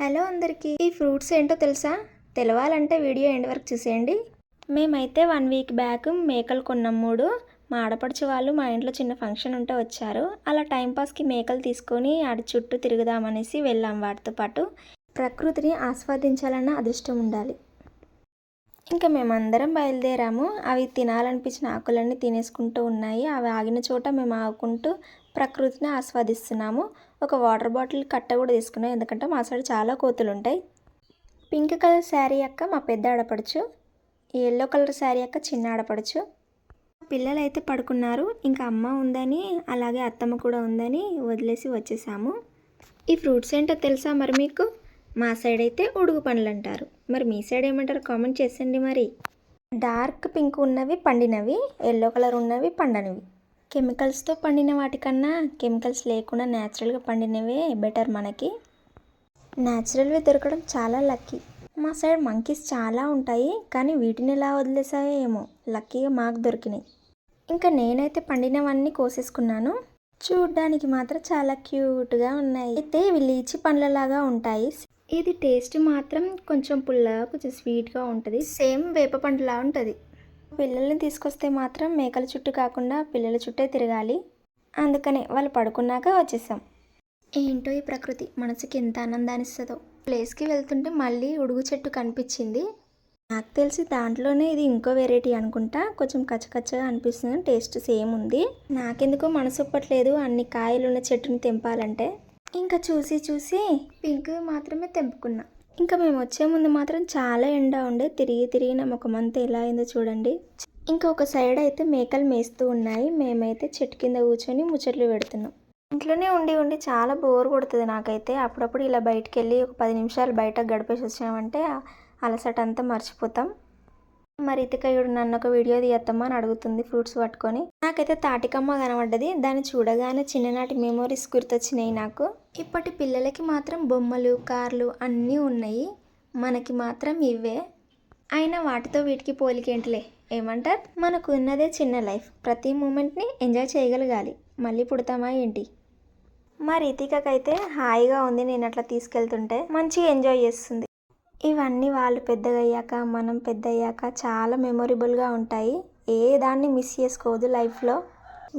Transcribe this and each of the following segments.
Hello అందరికీ, ఈ fruits ఏంటో తెలుసా? తెలవాలంటే వీడియో ఎండ్ వరకు చూసేయండి. మేమైతే 1 వీక్ బ్యాక్ మేకలు కొన్నాం 3. మా ఆడపడుచు వాళ్ళు మా ఇంట్లో చిన్న ఫంక్షన్ ఉంటే వచ్చారు. అలా టైంపాస్కి మేకలు తీసుకొని ఆడి చుట్టూ తిరుగుదామనేసి వెళ్ళాం. వాటితో పాటు ప్రకృతిని ఆస్వాదించాలన్న అదృష్టం ఉండాలి. ఇంకా మేమందరం బయలుదేరాము. అవి తినాలనిపించిన ఆకులన్నీ తినేసుకుంటూ ఉన్నాయి. అవి ఆగిన చోట మేము ఆగుకుంటూ ప్రకృతిని ఆస్వాదిస్తున్నాము. ఒక వాటర్ బాటిల్ కట్ట కూడా తీసుకున్నాం, ఎందుకంటే మా సైడ్ చాలా కోతులు ఉంటాయి. పింక్ కలర్ శారీ అక్క మా పెద్ద ఆడపడుచు, ఎల్లో కలర్ శారీ అక్క చిన్న ఆడపడుచు. పిల్లలు అయితే పడుకున్నారు. ఇంకా అమ్మ ఉందని అలాగే అత్తమ్మ కూడా ఉందని వదిలేసి వచ్చేసాము. ఈ ఫ్రూట్స్ ఏంటో తెలుసా మరి మీకు? మా సైడ్ అయితే ఉడుగు పండ్లు అంటారు. మరి మీ సైడ్ ఏమంటారు కామెంట్ చేసండి. మరి డార్క్ పింక్ ఉన్నవి పండినవి, ఎల్లో కలర్ ఉన్నవి పండనివి. కెమికల్స్తో పండిన వాటికన్నా కెమికల్స్ లేకుండా న్యాచురల్గా పండినవే బెటర్ మనకి. న్యాచురల్వి దొరకడం చాలా లక్కీ. మా సైడ్ మంకీస్ చాలా ఉంటాయి, కానీ వీటిని ఎలా వదిలేసాయో ఏమో, లక్కీగా మాకు దొరికినాయి. ఇంకా నేనైతే పండినవన్నీ కోసేసుకున్నాను. చూడ్డానికి మాత్రం చాలా క్యూట్గా ఉన్నాయి. అయితే ఇవి లీచి పండ్లలాగా ఉంటాయి. ఇది టేస్ట్ మాత్రం కొంచెం పుల్లగా కొంచెం స్వీట్గా ఉంటుంది. సేమ్ వేప పండులా ఉంటుంది. పిల్లల్ని తీసుకొస్తే మాత్రం మేకల చుట్టూ కాకుండా పిల్లల చుట్టే తిరగాలి. అందుకనే వాళ్ళు పడుకున్నాక వచ్చేసాం. ఏంటో ఈ ప్రకృతి మనసుకి ఎంత ఆనందాన్ని ఇస్తుందో. ప్లేస్కి వెళ్తుంటే మళ్ళీ ఉడుగు చెట్టు కనిపించింది. నాకు తెలిసి దాంట్లోనే ఇది ఇంకో వెరైటీ అనుకుంటా. కొంచెం కచ్చకచ్చగా అనిపిస్తుంది, టేస్ట్ సేమ్ ఉంది. నాకెందుకో మనసు ఒప్పట్లేదు అన్ని కాయలున్న చెట్టుని తెంపాలంటే. ఇంకా చూసి పింక్ మాత్రమే తెంపుకున్నా. ఇంకా మేము వచ్చే ముందు మాత్రం చాలా ఎండ ఉండే, తిరిగి నా ముఖమంతా ఎలా అయిందో చూడండి. ఇంకా ఒక సైడ్ అయితే మేకలు మేస్తూ ఉన్నాయి. మేమైతే చెట్టు కింద కూర్చొని ముచ్చట్లు పెడుతున్నాం. ఇంట్లోనే ఉండి చాలా బోర్ కొడుతుంది నాకైతే. అప్పుడప్పుడు ఇలా బయటికి వెళ్ళి ఒక 10 నిమిషాలు బయట గడిపేసి వచ్చామంటే అలసట అంతా మర్చిపోతాం. మరి ఇతికయుడు నన్ను ఒక వీడియో తీయత్తమ్మా అని అడుగుతుంది ఫ్రూట్స్ పట్టుకొని. నాకైతే తాటికమ్మ కనబడ్డది. దాన్ని చూడగానే చిన్ననాటి మెమోరీస్ గుర్తొచ్చినాయి నాకు. ఇప్పటి పిల్లలకి మాత్రం బొమ్మలు, కార్లు అన్నీ ఉన్నాయి, మనకి మాత్రం ఇవే. అయినా వాటితో వీటికి పోలికేంటిలే, ఏమంటారు? మనకు ఉన్నదే చిన్న లైఫ్, ప్రతి మూమెంట్ని ఎంజాయ్ చేయగలగాలి. మళ్ళీ పుడతామా ఏంటి? మరి ఇతికకైతే హాయిగా ఉంది, నేను అట్లా తీసుకెళ్తుంటే మంచిగా ఎంజాయ్ చేస్తుంది. ఇవన్నీ వాళ్ళు పెద్దగయ్యాక మనం పెద్దయ్యాక చాలా మెమొరబుల్గా ఉంటాయి. ఏ దాన్ని మిస్ చేసుకోవద్దు లైఫ్లో.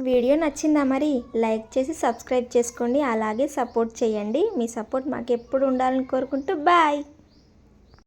వీడియో నచ్చిందా మరి? లైక్ చేసి సబ్స్క్రైబ్ చేసుకోండి, అలాగే సపోర్ట్ చేయండి. మీ సపోర్ట్ మాకు ఎప్పుడు ఉండాలని కోరుకుంటూ బాయ్.